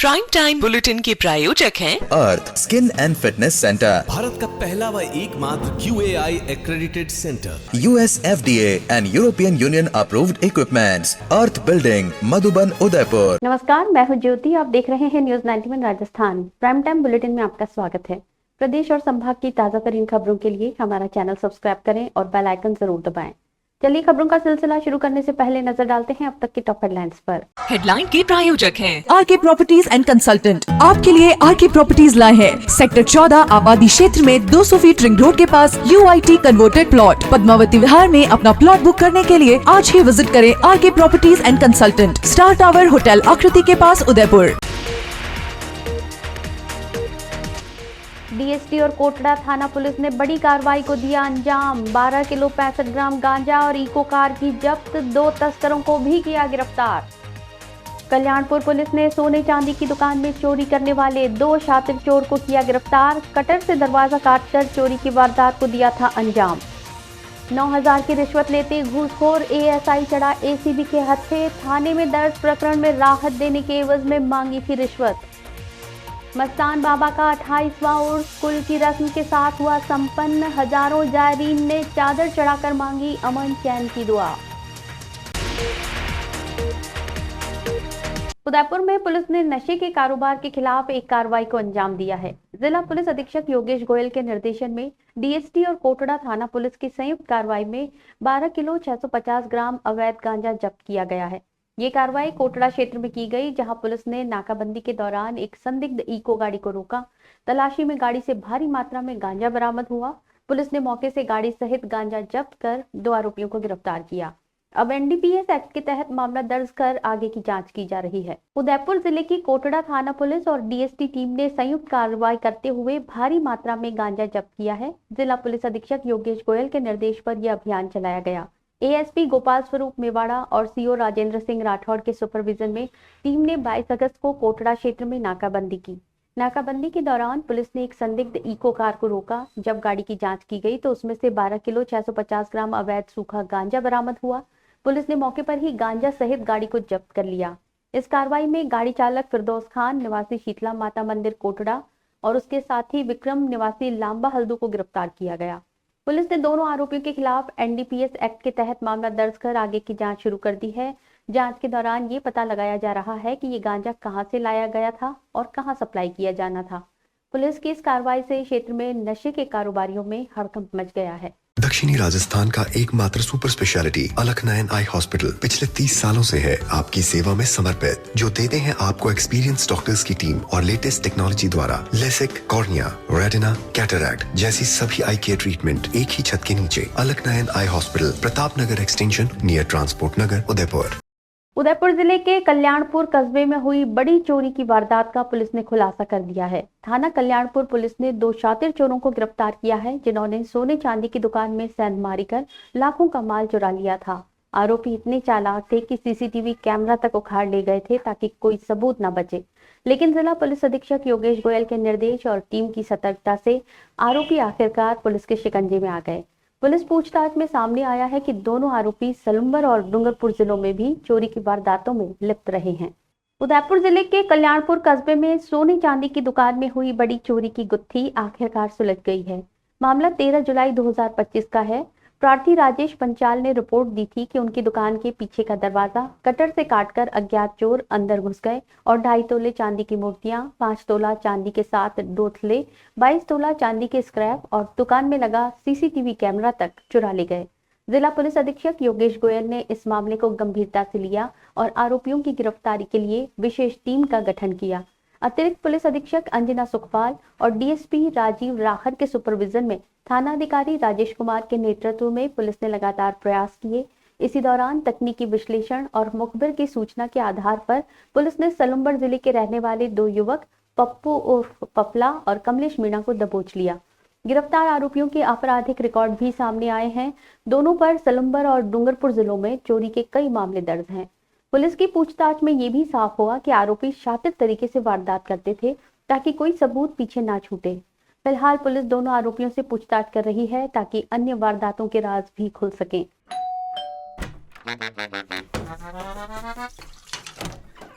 Prime time bulletin के प्रायोजक हैं Earth skin and fitness centre, Bharat का पहला व एकमात्र QAI accredited centre, US FDA and European Union approved equipments, Earth building, Madhuban, Udaipur. नमस्कार, मैं हूं ज्योति। आप देख रहे हैं news 91 Rajasthan. Prime time bulletin में आपका स्वागत है। प्रदेश और संभाग की ताजा तरीन खबरों के लिए हमारा चैनल सब्सक्राइब करें और बेल आइकन जरूर दबाएं। चलिए खबरों का सिलसिला शुरू करने से पहले नजर डालते हैं अब तक की टॉप हेडलाइंस पर। हेडलाइन के प्रायोजक हैं आरके प्रॉपर्टीज एंड कंसल्टेंट आपके लिए आरके प्रॉपर्टीज लाए हैं सेक्टर 14 आबादी क्षेत्र में 200 फीट रिंग रोड के पास UIT converted plot Padmavati Vihar में अपना प्लॉट बुक करने के लिए आज ही विजिट करें RK properties and consultant, star tower hotel Akriti के पास, उदयपुर। डीएसपी और कोटड़ा थाना पुलिस ने बड़ी कार्रवाई को दिया अंजाम। 12 किलो 65 ग्राम गांजा और इको कार की जब्त, 2 तस्करों को भी किया गिरफ्तार। कल्याणपुर पुलिस ने सोने चांदी की दुकान में चोरी करने वाले 2 शातिर चोर को किया गिरफ्तार। कटर से दरवाजा काटकर चोरी की वारदात को दिया था अंजाम। 9,000 की रिश्वत लेते घूसखोर ASI चढ़ा ACB के हत्थे। थाने में दर्ज प्रकरण में राहत देने के एवज में मांगी थी रिश्वत। मस्तान बाबा का 28वां उर्स कुल की रस्म के साथ हुआ संपन्न। हजारों जायरीन ने चादर चढ़ाकर मांगी अमन चैन की दुआ। उदयपुर में पुलिस ने नशे के कारोबार के खिलाफ एक कार्रवाई को अंजाम दिया है। जिला पुलिस अधीक्षक योगेश गोयल के निर्देशन में DST और कोटड़ा थाना पुलिस की संयुक्त कार्रवाई में 12 किलो 650 ग्राम अवैध गांजा जब्त किया गया है। ये कार्रवाई कोटड़ा क्षेत्र में की गई, जहां पुलिस ने नाकाबंदी के दौरान एक संदिग्ध इको गाड़ी को रोका। तलाशी में गाड़ी से भारी मात्रा में गांजा बरामद हुआ। पुलिस ने मौके से गाड़ी सहित गांजा जब्त कर 2 आरोपियों को गिरफ्तार किया। अब NDPS एक्ट के तहत मामला दर्ज कर आगे की जांच की जा रही है। उदयपुर जिले की कोटड़ा थाना पुलिस और DST टीम ने संयुक्त कार्रवाई करते हुए भारी मात्रा में गांजा जब्त किया है। जिला पुलिस अधीक्षक योगेश गोयल के निर्देश पर यह अभियान चलाया गया। ASP गोपाल स्वरूप मेवाड़ा और CO राजेंद्र सिंह राठौड़ के सुपरविजन में टीम ने 22 अगस्त को कोटड़ा क्षेत्र में नाकाबंदी की। नाकाबंदी के दौरान पुलिस ने एक संदिग्ध इको कार को रोका। जब गाड़ी की जांच की गई तो उसमें से 12 किलो 650 ग्राम अवैध सूखा गांजा बरामद हुआ। पुलिस ने मौके पर ही गांजा सहित गाड़ी को जब्त कर लिया। इस कार्रवाई में गाड़ी चालक फिरदौस खान निवासी शीतला माता मंदिर कोटड़ा और उसके साथी विक्रम निवासी लांबा हल्दू को गिरफ्तार किया गया। पुलिस ने दोनों आरोपियों के खिलाफ NDPS एक्ट के तहत मामला दर्ज कर आगे की जांच शुरू कर दी है। जांच के दौरान ये पता लगाया जा रहा है कि ये गांजा कहां से लाया गया था और कहां सप्लाई किया जाना था। पुलिस की इस कार्रवाई से क्षेत्र में नशे के कारोबारियों में हड़कंप मच गया है। दक्षिणी राजस्थान का एकमात्र सुपर स्पेशलिटी अलकनयन आई हॉस्पिटल पिछले 30 सालों से है आपकी सेवा में समर्पित, जो देते हैं आपको एक्सपीरियंस डॉक्टर्स की टीम और लेटेस्ट टेक्नोलॉजी द्वारा लेसिक, कॉर्निया, रेटिना, कैटरैक्ट जैसी सभी आई केयर ट्रीटमेंट एक ही छत के नीचे। अलकनयन eye hospital, Pratap Nagar extension, near transport नगर, उदयपुर। उदयपुर जिले के कल्याणपुर कस्बे में हुई बड़ी चोरी की वारदात का पुलिस ने खुलासा कर दिया है। थाना कल्याणपुर पुलिस ने 2 शातिर चोरों को गिरफ्तार किया है, जिन्होंने सोने चांदी की दुकान में सेंधमारी कर लाखों का माल चुरा लिया था। आरोपी इतने चालाक थे कि CCTV कैमरा तक उखाड़ ले गए थे ताकि कोई सबूत न बचे। लेकिन जिला पुलिस अधीक्षक योगेश गोयल के निर्देश और टीम की सतर्कता से आरोपी आखिरकार पुलिस के शिकंजे में आ गए। पुलिस पूछताछ में सामने आया है कि दोनों आरोपी सलुम्बर और डूंगरपुर जिलों में भी चोरी की वारदातों में लिप्त रहे हैं। उदयपुर जिले के कल्याणपुर कस्बे में सोने चांदी की दुकान में हुई बड़ी चोरी की गुत्थी आखिरकार सुलझ गई है। मामला 13 जुलाई 2025 का है। प्रार्थी राजेश पंचाल ने रिपोर्ट दी थी कि उनकी दुकान के पीछे का दरवाजा कटर से काटकर अज्ञात चोर अंदर घुस गए और 2.5 तोले चांदी की मूर्तियां, 5 तोला चांदी के साथ डोथले, 22 तोला चांदी के स्क्रैप और दुकान में लगा CCTV कैमरा तक चुरा ले गए। जिला पुलिस अधीक्षक योगेश गोयल ने इस मामले को गंभीरता से लिया और आरोपियों की गिरफ्तारी के लिए विशेष टीम का गठन किया। अतिरिक्त पुलिस अधीक्षक अंजना सुखपाल और DSP राजीव राहर के सुपरविजन में थानाधिकारी राजेश कुमार के नेतृत्व में पुलिस ने लगातार प्रयास किए। इसी दौरान तकनीकी विश्लेषण और मुखबिर की सूचना के आधार पर पुलिस ने सलुम्बर जिले के रहने वाले 2 युवक पप्पू उर्फ पपला और कमलेश मीणा को दबोच लिया। गिरफ्तार आरोपियों के आपराधिक रिकॉर्ड भी सामने आए हैं। दोनों पर सलुम्बर और डूंगरपुर जिलों में चोरी के कई मामले दर्ज हैं। पुलिस की पूछताछ में ये भी साफ हुआ कि आरोपी शातिर तरीके से वारदात करते थे ताकि कोई सबूत पीछे ना छूटे। फिलहाल पुलिस दोनों आरोपियों से पूछताछ कर रही है ताकि अन्य वारदातों के राज भी खुल सकें।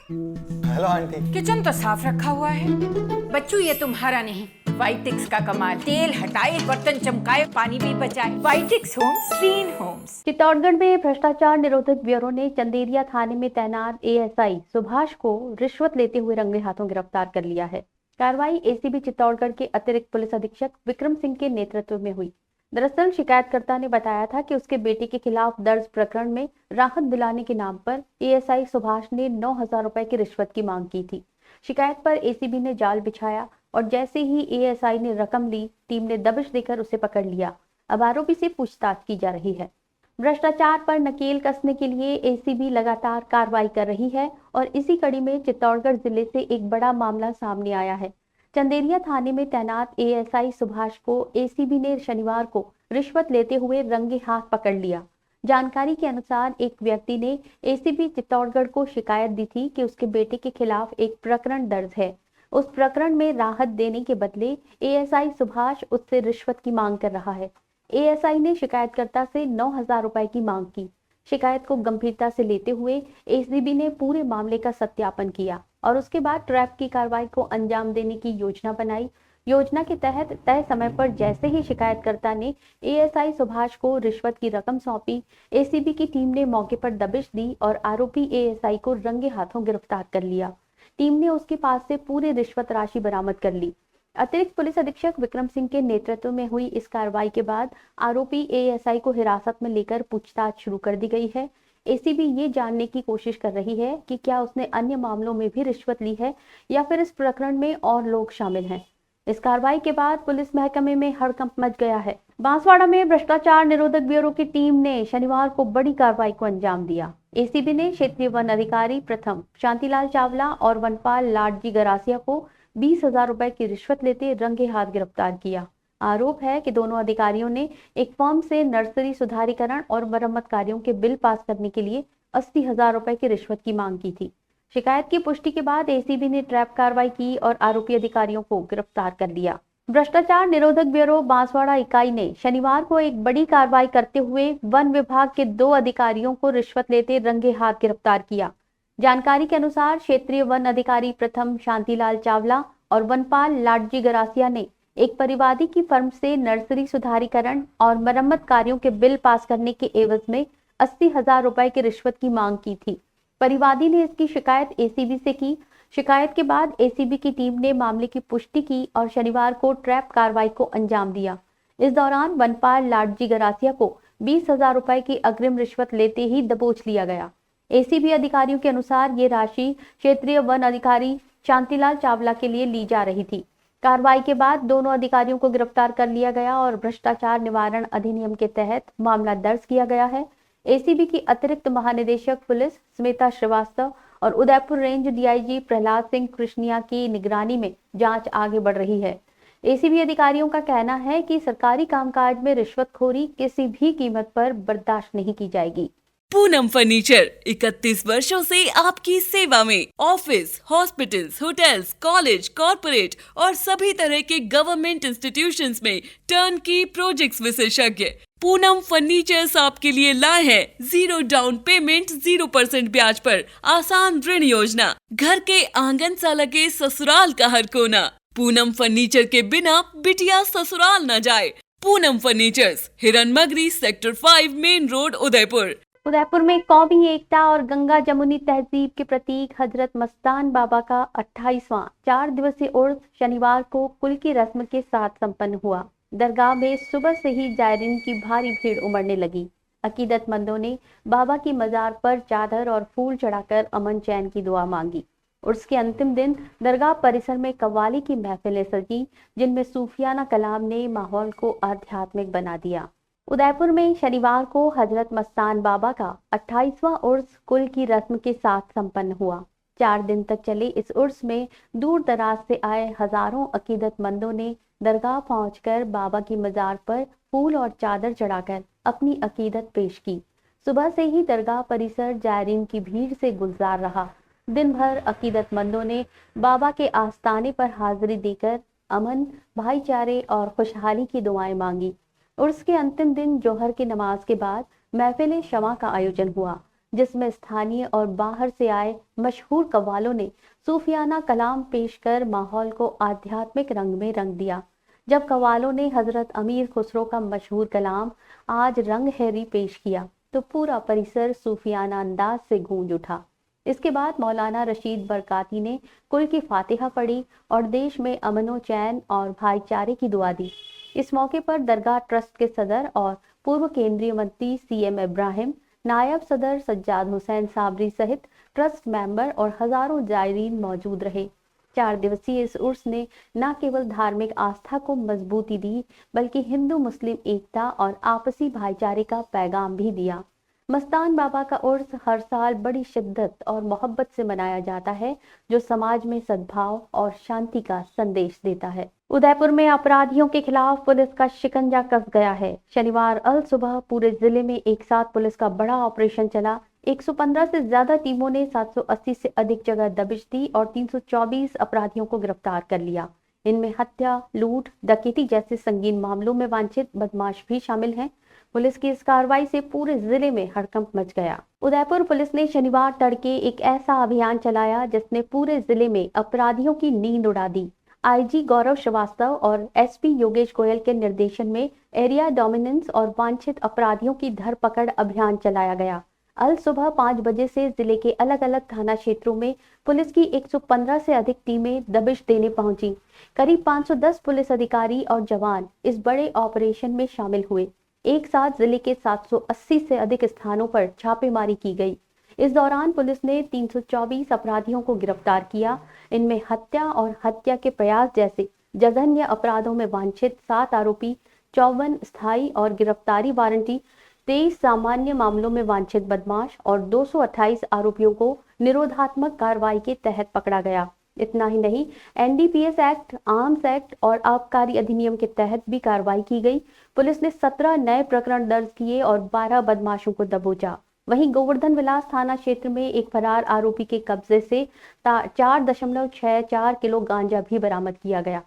Hello aunty. किचन तो साफ रखा हुआ है। बच्चू ये तुम्हारा नहीं, वाइटिक्स का कमाल। तेल हटाए, बर्तन चमकाए, पानी भी बचाए। वाइटिक्स होम्स, क्लीन होम्स। चित्तौड़गढ़ में भ्रष्टाचार निरोधक ब्यूरो ने चंदेरिया थाने में तैनात एएसआई सुभाष को रिश्वत लेते हुए रंगे हाथों गिरफ्तार कर लिया है। कार्रवाई एसीबी चित्तौड़गढ़ के अतिरिक्त पुलिस अधीक्षक विक्रम सिंह के नेतृत्व में हुई। दरअसल शिकायतकर्ता ने बताया था कि उसके बेटे के खिलाफ दर्ज प्रकरण में राहत दिलाने के नाम पर एएसआई सुभाष ने 9,000 रुपए की रिश्वत की मांग की थी। शिकायत पर एसीबी ने जाल बिछाया और जैसे ही एएसआई ने रकम ली, टीम ने दबिश देकर उसे पकड़ लिया। अब आरोपी से पूछताछ की जा रही है। भ्रष्टाचार पर नकेल कसने के लिए एसीबी लगातार कार्रवाई कर रही है और इसी कड़ी में चित्तौड़गढ़ जिले से एक बड़ा मामला सामने आया है। चंदेरिया थाने में तैनात एएसआई सुभाष को एसीबी ने शनिवार को रिश्वत लेते हुए रंगे हाथ पकड़ लिया। जानकारी के अनुसार एक व्यक्ति ने एसीबी चित्तौड़गढ़ को शिकायत दी थी कि उसके बेटे के खिलाफ एक प्रकरण दर्ज है। उस प्रकरण में राहत देने के बदले एएसआई सुभाष उससे रिश्वत की मांग कर रहा है। एएसआई ने शिकायतकर्ता से 9,000 रुपए की मांग की। शिकायत को गंभीरता से लेते हुए एसीबी ने पूरे मामले का सत्यापन किया और उसके बाद ट्रैप की कार्रवाई को अंजाम देने की योजना बनाई। योजना के तहत तय समय पर जैसे ही शिकायतकर्ता ने एएसआई सुभाष को रिश्वत की रकम सौंपी, एसीबी की टीम ने मौके पर दबिश दी और आरोपी एएसआई को रंगे हाथों गिरफ्तार कर लिया। टीम ने उसके पास से पूरी रिश्वत राशि बरामद कर ली। अतिरिक्त पुलिस अधीक्षक विक्रम सिंह के नेतृत्व में हुई इस कार्रवाई के बाद आरोपी एएसआई को हिरासत में लेकर पूछताछ शुरू कर दी गई है। एसीबी ये जानने की कोशिश कर रही है कि क्या उसने अन्य मामलों में भी रिश्वत ली है या फिर इस प्रकरण में और लोग शामिल हैं। इस कार्रवाई के बाद पुलिस महकमे में हड़कंप मच गया है। बांसवाड़ा में भ्रष्टाचार निरोधक ब्यूरो की टीम ने शनिवार को बड़ी कार्रवाई को अंजाम दिया। एसीबी ने क्षेत्रीय वन अधिकारी प्रथम शांतिलाल चावला और वनपाल लाडजी गरासिया को 20,000 रुपए की रिश्वत लेते रंगे हाथ गिरफ्तार किया। आरोप है कि दोनों अधिकारियों ने एक फर्म से नर्सरी सुधारीकरण और मरम्मत कार्यों के बिल पास करने के लिए 80,000 रुपए की रिश्वत की मांग की थी। शिकायत की पुष्टि के बाद एसीबी ने ट्रैप कार्रवाई की और आरोपी अधिकारियों को गिरफ्तार कर लिया। भ्रष्टाचार निरोधक ब्यूरो बांसवाड़ा इकाई ने शनिवार को एक बड़ी कार्रवाई करते हुए वन विभाग के 2 अधिकारियों को रिश्वत लेते रंगे हाथ गिरफ्तार किया। जानकारी के अनुसार क्षेत्रीय वन अधिकारी प्रथम शांतिलाल चावला और वनपाल लाडजी गरासिया ने एक परिवादी की फर्म से नर्सरी सुधारीकरण और मरम्मत कार्यों के बिल पास करने के एवज में 80,000 रुपए की रिश्वत की मांग की थी। परिवादी ने इसकी शिकायत एसीबी से की। शिकायत के बाद एसीबी की टीम ने मामले की पुष्टि की और शनिवार को ट्रैप कार्रवाई को अंजाम दिया। इस दौरान वनपाल लाडजी गरासिया को 20,000 रुपए की अग्रिम रिश्वत लेते ही दबोच लिया गया। एसीबी अधिकारियों के अनुसार ये राशि क्षेत्रीय वन अधिकारी शांतिलाल चावला के लिए ली जा रही थी। कार्रवाई के बाद दोनों अधिकारियों को गिरफ्तार कर लिया गया और भ्रष्टाचार निवारण अधिनियम के तहत मामला दर्ज किया गया है। एसीबी की अतिरिक्त महानिदेशक पुलिस स्मिता श्रीवास्तव और उदयपुर रेंज डीआईजी प्रहलाद सिंह कृष्णिया की निगरानी में जांच आगे बढ़ रही है। एसीबी अधिकारियों का कहना है कि सरकारी कामकाज में रिश्वतखोरी किसी भी कीमत पर बर्दाश्त नहीं की जाएगी। पूनम फर्नीचर 31 वर्षों से आपकी सेवा में। Office, hospitals, hotels, college, corporate और सभी तरह के गवर्नमेंट इंस्टीट्यूशंस में टर्नकी प्रोजेक्ट्स विशेषज्ञ पूनम फर्नीचर्स आपके लिए लाए हैं 0 डाउन पेमेंट 0% ब्याज पर आसान ऋण योजना। घर के आंगन सा लगे ससुराल का हर कोना। पूनम फर्नीचर के बिना बिटिया ससुराल न जाए। Poonam furnitures, Hiranmagri, sector 5, main road, Udaipur. Udaipur में कौमी एकता और गंगा जमुनी तहजीब के प्रतीक हजरत मस्तान बाबा का 28वां 4 दिवसीय उर्स शनिवार को कुल की रस्म के साथ संपन्न हुआ। दरगाह में सुबह से ही जायरीन की भारी भीड़ उमड़ने लगी। अकीदतमंदों ने बाबा की मजार पर चादर और फूल चढ़ाकर अमन चैन की दुआ मांगी। उर्स के अंतिम दिन दरगाह परिसर में कव्वाली की महफिलें सजी, जिनमें सूफियाना कलाम ने माहौल को आध्यात्मिक बना दिया। उदयपुर में शनिवार को हजरत मस्तान बाबा का 28वां उर्स कुल की रस्म के साथ संपन्न हुआ। 4 दिन तक चले इस उर्स में दूर दराज से आए हजारों अकीदतमंदों ने दरगाह पहुंचकर बाबा की मजार पर फूल और चादर चढ़ाकर अपनी अकीदत पेश की। सुबह से ही दरगाह परिसर जायरीन की भीड़ से गुलजार रहा। दिन भर अकीदतमंदों ने बाबा के आस्ताने पर हाजिरी देकर अमन, भाईचारे और खुशहाली की दुआएं मांगी। उर्स के अंतिम दिन जोहर की नमाज के बाद महफिल शमा का आयोजन हुआ। जिसमें स्थानीय और बाहर से आए मशहूर कव्वालों ने सूफियाना कलाम पेश कर माहौल को आध्यात्मिक रंग में रंग दिया। जब कव्वालों ने हजरत अमीर खुसरो का मशहूर कलाम आज रंग हैरी पेश किया तो पूरा परिसर सूफियाना अंदाज से गूंज उठा। इसके बाद मौलाना रशीद बरकाती ने कुल की फातिहा पढ़ी और देश में अमनो चैन और भाईचारे की दुआ दी। इस मौके पर दरगाह ट्रस्ट के सदर और पूर्व केंद्रीय मंत्री CM इब्राहिम, नायब सदर सज्जाद हुसैन साबरी सहित ट्रस्ट मेंबर और हजारों जायरीन मौजूद रहे। 4 दिवसीय इस उर्स ने न केवल धार्मिक आस्था को मजबूती दी बल्कि हिंदू मुस्लिम एकता और आपसी भाईचारे का पैगाम भी दिया। मस्तान बाबा का उर्स हर साल बड़ी शिद्दत और मोहब्बत से मनाया जाता है, जो समाज में सद्भाव और शांति का संदेश देता है। उदयपुर में अपराधियों के खिलाफ पुलिस का शिकंजा कस गया है। शनिवार अल सुबह पूरे जिले में एक साथ पुलिस का बड़ा ऑपरेशन चला। 115 से ज्यादा टीमों ने 780 से अधिक जगह दबिश दी और 324 अपराधियों को गिरफ्तार कर लिया। इनमें हत्या, लूट, डकैती जैसे संगीन मामलों में वांछित बदमाश भी शामिल हैं। पुलिस की इस कार्रवाई से पूरे जिले में हड़कंप मच गया। उदयपुर पुलिस ने शनिवार तड़के एक ऐसा अभियान चलाया जिसने पूरे जिले में अपराधियों की नींद उड़ा दी। IG गौरव श्रीवास्तव और SP योगेश गोयल के निर्देशन में एरिया डोमिनेंस और वांछित अपराधियों की धरपकड़ अभियान चलाया गया। अल सुबह 5 बजे से जिले के अलग अलग थाना क्षेत्रों में पुलिस की 115 से अधिक टीमें दबिश देने पहुंची। करीब 510 पुलिस अधिकारी और जवान इस बड़े ऑपरेशन में शामिल हुए। एक साथ जिले के 780 से अधिक स्थानों पर छापेमारी की गई। इस दौरान पुलिस ने 324 अपराधियों को गिरफ्तार किया। इनमें हत्या और हत्या के प्रयास जैसे जघन्य अपराधों में वांछित 7 आरोपी, 54 स्थायी और गिरफ्तारी वारंटी, 23 सामान्य मामलों में वांछित बदमाश और 228 आरोपियों को निरोधात्मक कार्रवाई के तहत पकड़ा गया। इतना ही नहीं, NDPS एक्ट, आर्म्स एक्ट और आबकारी अधिनियम के तहत भी कार्रवाई की गई। पुलिस ने 17 नए प्रकरण दर्ज किए और 12 बदमाशों को दबोचा। वहीं गोवर्धन विलास थाना क्षेत्र में एक फरार आरोपी के कब्जे से 4.64 किलो गांजा भी बरामद किया गया।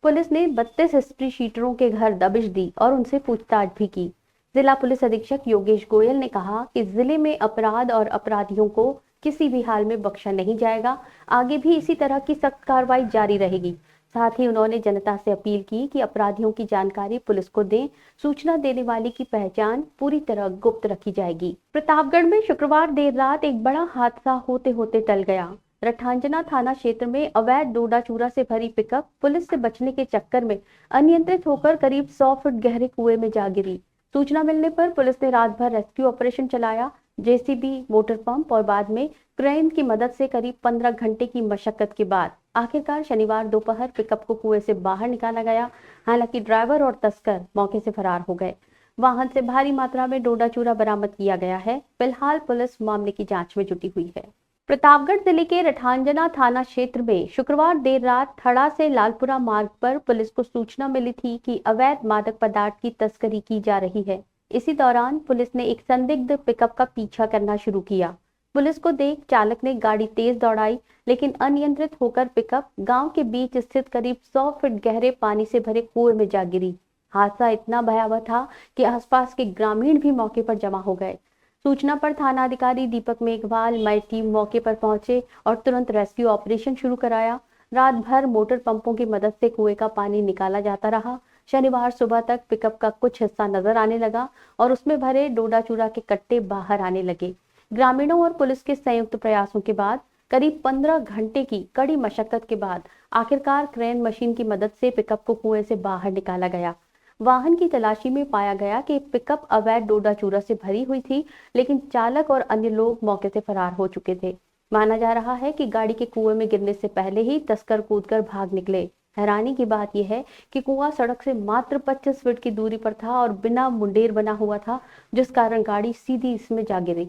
पुलिस ने 32 हिस्ट्री शीटरों के घर दबिश दी और उनसे पूछताछ भी की। जिला पुलिस अधीक्षक योगेश गोयल ने कहा कि जिले में अपराध और अपराधियों को किसी भी हाल में बख्शा नहीं जाएगा। आगे भी इसी तरह की सख्त कार्रवाई जारी रहेगी। साथ ही उन्होंने जनता से अपील की कि अपराधियों की जानकारी पुलिस को दें। सूचना देने वाले की पहचान पूरी तरह गुप्त रखी जाएगी। प्रतापगढ़ में शुक्रवार देर रात एक बड़ा हादसा होते होते टल गया। रठांजना थाना क्षेत्र में अवैध डोडा चूरा से भरी पिकअप पुलिस से बचने के चक्कर में अनियंत्रित होकर करीब 100 फुट गहरे कुएं में जा गिरी। सूचना मिलने पर पुलिस ने रात भर रेस्क्यू ऑपरेशन चलाया। JCB, मोटर पंप और बाद में क्रेन की मदद से करीब 15 घंटे की मशक्कत के बाद आखिरकार शनिवार दोपहर पिकअप को कुएं से बाहर निकाला गया। हालांकि ड्राइवर और तस्कर मौके से फरार हो गए। वाहन से भारी मात्रा में डोडा चूरा बरामद किया गया है। फिलहाल पुलिस मामले की जांच में जुटी हुई है। प्रतापगढ़ जिले के रठांजना थाना क्षेत्र में शुक्रवार देर रात थड़ा से लालपुरा मार्ग पर पुलिस को सूचना मिली थी कि अवैध मादक पदार्थ की तस्करी की जा रही है। इसी दौरान पुलिस ने एक संदिग्ध पिकअप का पीछा करना शुरू किया। पुलिस को देख चालक ने गाड़ी तेज दौड़ाई, लेकिन अनियंत्रित होकर पिकअप गांव के बीच स्थित करीब 100 फीट गहरे पानी से भरे कुएं में जा गिरी। हादसा इतना भयावह था कि आसपास के ग्रामीण भी मौके पर जमा हो गए। सूचना पर थाना अधिकारी दीपक मेघवाल मई टीम मौके पर पहुंचे और तुरंत रेस्क्यू ऑपरेशन शुरू कराया। रात भर मोटर पंपों की मदद से कुएं का पानी निकाला जाता रहा। शनिवार सुबह तक पिकअप का कुछ हिस्सा नजर आने लगा और उसमें भरे डोडा चूरा के कट्टे बाहर आने लगे। ग्रामीणों और पुलिस के संयुक्त प्रयासों के बाद करीब 15 घंटे की कड़ी मशक्कत के बाद आखिरकार क्रेन मशीन की मदद से पिकअप को कुएं से बाहर निकाला गया। वाहन की तलाशी में पाया गया कि पिकअप अवैध डोडा चूरा से भरी हुई थी, लेकिन चालक और अन्य लोग मौके से फरार हो चुके थे। माना जा रहा है कि गाड़ी के कुएं में गिरने से पहले ही तस्कर कूदकर भाग निकले। हैरानी की बात यह है कि कुआं सड़क से मात्र 25 फीट की दूरी पर था और बिना मुंडेर बना हुआ था, जिस कारण गाड़ी सीधी इसमें जा गिरी।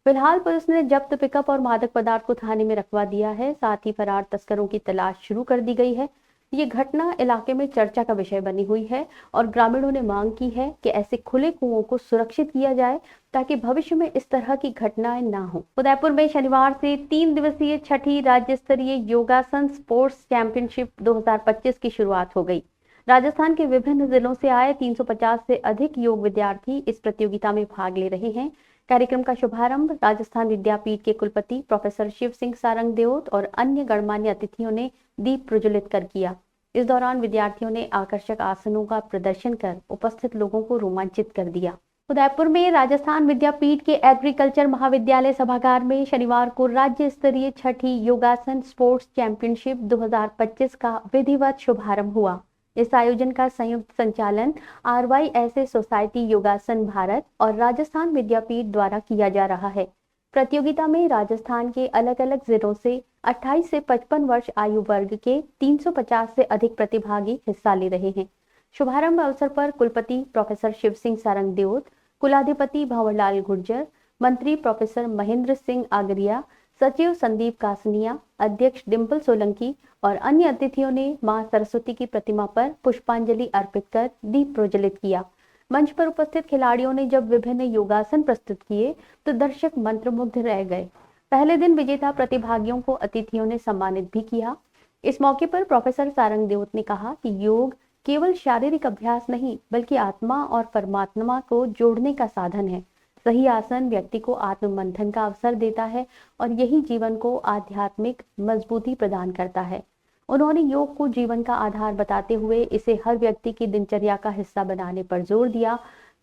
फिलहाल पुलिस ने जब्त पिकअप और मादक पदार्थ को थाने में रखवा दिया है। साथ ही फरार तस्करों की तलाश शुरू कर दी गई है। ये घटना इलाके में चर्चा का विषय बनी हुई है और ग्रामीणों ने मांग की है कि ऐसे खुले कुओं को सुरक्षित किया जाए ताकि भविष्य में इस तरह की घटनाएं ना हो। उदयपुर में शनिवार से 3 दिवसीय छठी राज्य स्तरीय योगासन स्पोर्ट्स चैंपियनशिप 2025 की शुरुआत हो गई। राजस्थान के विभिन्न जिलों से आए 350 से अधिक योग विद्यार्थी इस प्रतियोगिता में भाग ले रहे हैं। कार्यक्रम का शुभारंभ राजस्थान विद्यापीठ के कुलपति प्रोफेसर शिव सिंह सारंग देओत और अन्य गणमान्य अतिथियों ने दीप प्रज्वलित कर किया। इस दौरान विद्यार्थियों ने आकर्षक आसनों का प्रदर्शन कर उपस्थित लोगों को रोमांचित कर दिया। उदयपुर में राजस्थान विद्यापीठ के एग्रीकल्चर महाविद्यालय सभागार में शनिवार को राज्य स्तरीय छठी योगासन स्पोर्ट्स चैंपियनशिप 2025 का विधिवत शुभारंभ हुआ। इस आयोजन का संयुक्त संचालन RYSA सोसाइटी योगासन भारत और राजस्थान विद्यापीठ द्वारा किया जा रहा है। प्रतियोगिता में राजस्थान के अलग अलग जिलों से 28 से 55 वर्ष आयु वर्ग के 350 से अधिक प्रतिभागी हिस्सा ले रहे हैं। शुभारंभ अवसर पर कुलपति प्रोफेसर शिव सिंह सारंग देओत, कुलाधिपति भंवरलाल गुर्जर, मंत्री प्रोफेसर महेंद्र सिंह आगरिया, सचिव संदीप कासनिया, अध्यक्ष डिंपल सोलंकी और अन्य अतिथियों ने मां सरस्वती की प्रतिमा पर पुष्पांजलि अर्पित कर दीप प्रज्वलित किया। मंच पर उपस्थित खिलाड़ियों ने जब विभिन्न योगासन प्रस्तुत किए तो दर्शक मंत्रमुग्ध रह गए। पहले दिन विजेता प्रतिभागियों को अतिथियों ने सम्मानित भी किया। इस मौके पर प्रोफेसर सारंग देओत ने कहा कि योग केवल शारीरिक अभ्यास नहीं बल्कि आत्मा और परमात्मा को जोड़ने का साधन है। सही आसन व्यक्ति को आत्ममंथन का अवसर देता है और यही जीवन को आध्यात्मिक मजबूती प्रदान करता है। उन्होंने योग को जीवन का आधार बताते हुए इसे हर व्यक्ति की दिनचर्या का हिस्सा बनाने पर जोर दिया।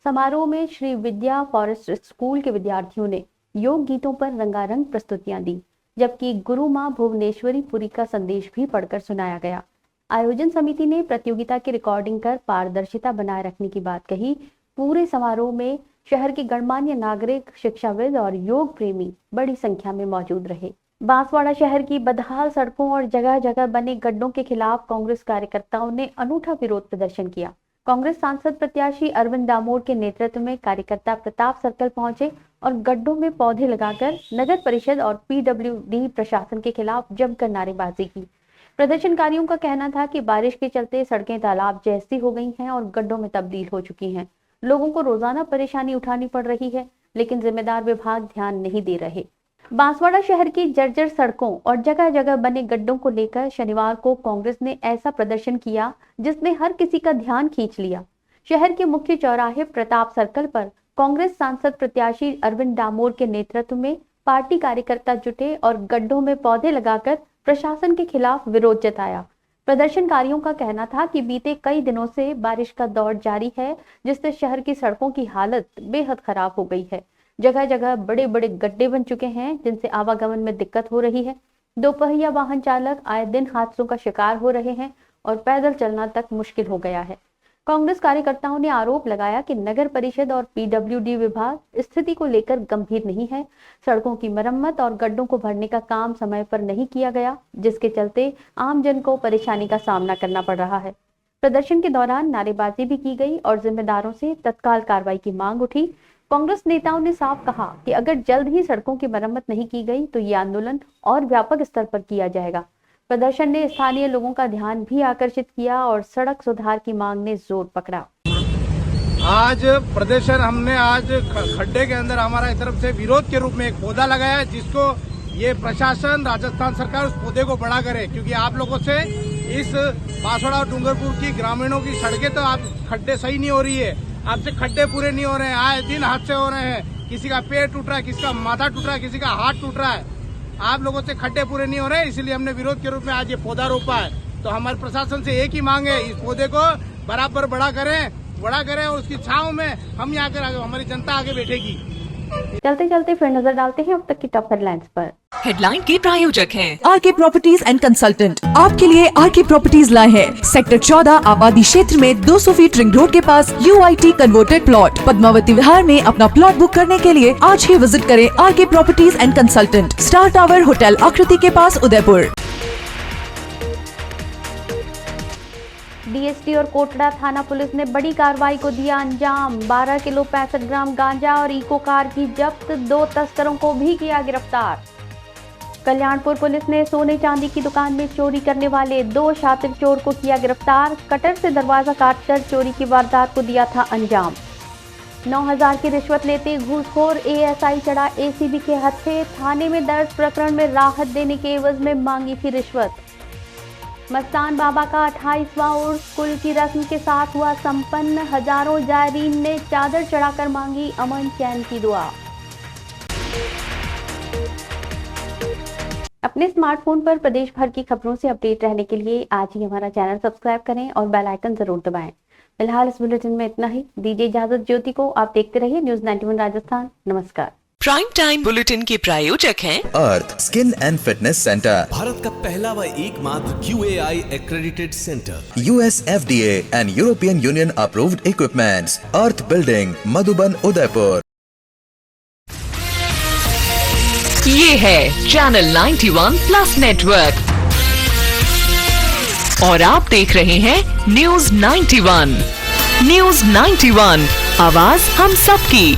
समारोह में श्री विद्या फॉरेस्ट स्कूल के विद्यार्थियों ने योग गीतों पर रंगारंग प्रस्तुतियां दी, जबकि गुरु मां भुवनेश्वरी पुरी का संदेश भी पढ़कर सुनाया गया। आयोजन समिति ने प्रतियोगिता की रिकॉर्डिंग कर पारदर्शिता बनाए रखने की बात कही। पूरे समारोह में शहर के गणमान्य नागरिक, शिक्षाविद और योग प्रेमी बड़ी संख्या में मौजूद रहे। बांसवाड़ा शहर की बदहाल सड़कों और जगह जगह बने गड्ढों के खिलाफ कांग्रेस कार्यकर्ताओं ने अनूठा विरोध प्रदर्शन किया। कांग्रेस सांसद प्रत्याशी अरविंद दामोर के नेतृत्व में कार्यकर्ता प्रताप सर्कल पहुंचे और गड्ढों में पौधे लगाकर नगर परिषद और PWD प्रशासन के खिलाफ जमकर नारेबाजी की। प्रदर्शनकारियों का कहना था कि बारिश के चलते सड़कें तालाब जैसी हो गई हैं और गड्ढों में तब्दील हो चुकी हैं। लोगों को रोजाना परेशानी उठानी पड़ रही है, लेकिन जिम्मेदार विभाग ध्यान नहीं दे रहे। बांसवाड़ा शहर की जर्जर सड़कों और जगह जगह बने गड्ढों को लेकर शनिवार को कांग्रेस ने ऐसा प्रदर्शन किया जिसने हर किसी का ध्यान खींच लिया। शहर के मुख्य चौराहे प्रताप सर्कल पर कांग्रेस सांसद प्रत्याशी अरविंद दामोर के नेतृत्व में पार्टी कार्यकर्ता जुटे और गड्ढों में पौधे लगाकर प्रशासन के खिलाफ विरोध जताया। प्रदर्शनकारियों का कहना था कि बीते कई दिनों से बारिश का दौर जारी है, जिससे शहर की सड़कों की हालत बेहद खराब हो गई है। जगह जगह बड़े बड़े गड्ढे बन चुके हैं, जिनसे आवागमन में दिक्कत हो रही है। दोपहिया वाहन चालक आए दिन हादसों का शिकार हो रहे हैं और पैदल चलना तक मुश्किल हो गया है। कांग्रेस कार्यकर्ताओं ने आरोप लगाया कि नगर परिषद और PWD विभाग स्थिति को लेकर गंभीर नहीं है। सड़कों की मरम्मत और गड्ढों को भरने का काम समय पर नहीं किया गया, जिसके चलते आमजन को परेशानी का सामना करना पड़ रहा है। प्रदर्शन के दौरान नारेबाजी भी की गई और जिम्मेदारों से तत्काल कार्रवाई की मांग उठी। कांग्रेस नेताओं ने साफ कहा कि अगर जल्द ही सड़कों की मरम्मत नहीं की गई तो ये आंदोलन और व्यापक स्तर पर किया जाएगा। प्रदर्शन ने स्थानीय लोगों का ध्यान भी आकर्षित किया और सड़क सुधार की मांग ने जोर पकड़ा। आज प्रदर्शन हमने आज खड्डे के अंदर हमारा इस तरफ से विरोध के रूप में एक पौधा लगाया है, जिसको ये प्रशासन राजस्थान सरकार उस पौधे को बड़ा करे, क्योंकि आप लोगों से इस बांसवाड़ा और डूंगरपुर की ग्रामीणों की सड़कें तो आप खड्डे सही नहीं हो रही है, आपसे खड्डे पूरे नहीं हो रहे हैं। आए दिन हादसे हो रहे हैं, किसी का पेड़ टूट रहा है, किसी का माथा टूट रहा है, किसी का हाथ टूट रहा है। आप लोगों से खड्डे पूरे नहीं हो रहे हैं, इसलिए हमने विरोध के रूप में आज ये पौधा रोपा है। तो हमारे प्रशासन से एक ही मांग है, इस पौधे को बराबर बड़ा करें और उसकी छांव में हम यहाँ कर हमारी जनता आगे बैठेगी। चलते चलते फिर नजर डालते हैं अब तक की टॉप हेडलाइंस पर। हेडलाइन के प्रायोजक हैं RK प्रॉपर्टीज एंड कंसल्टेंट। आपके लिए RK प्रॉपर्टीज लाए हैं सेक्टर 14 आबादी क्षेत्र में 200 फीट रिंग रोड के पास UIT converted plot. Padmavati Vihar में अपना प्लॉट बुक करने के लिए आज ही विजिट करें RK properties and consultant, star tower hotel Akriti के पास, उदयपुर। DST और कोटड़ा थाना पुलिस ने बड़ी कार्रवाई को दिया अंजाम। 12 किलो 65 ग्राम गांजा और इको कार की जब्त, 2 तस्करों को भी किया गिरफ्तार। कल्याणपुर पुलिस ने सोने चांदी की दुकान में चोरी करने वाले 2 शातिर चोर को किया गिरफ्तार। कटर से दरवाजा काटकर चोरी की वारदात को दिया था अंजाम। 9,000 की रिश्वत लेते घूसखोर ASI चढ़ा ACB के हत्थे। थाने में दर्ज प्रकरण में राहत देने के एवज में मांगी थी रिश्वत। मस्तान बाबा का 28वां उर्स कुल की रस्म के साथ हुआ संपन्न। हजारों जायरीन ने चादर चढ़ाकर मांगी अमन चैन की दुआ। अपने स्मार्टफोन पर प्रदेश भर की खबरों से अपडेट रहने के लिए आज ही हमारा चैनल सब्सक्राइब करें और बेल आइकन जरूर दबाएं। फिलहाल इस बुलेटिन में इतना ही। दीजिए इजाजत ज्योति को। आप देखते रहिए न्यूज 91 राजस्थान। नमस्कार। प्राइम टाइम बुलेटिन के प्रायोजक हैं Earth skin and fitness centre, Bharat का पहला व एकमात्र QAI accredited centre, US FDA and European Union approved equipments, Earth building, Madhuban, Udaipur. ये है चैनल 91 प्लस नेटवर्क और आप देख रहे हैं न्यूज 91। न्यूज 91, आवाज हम सबकी।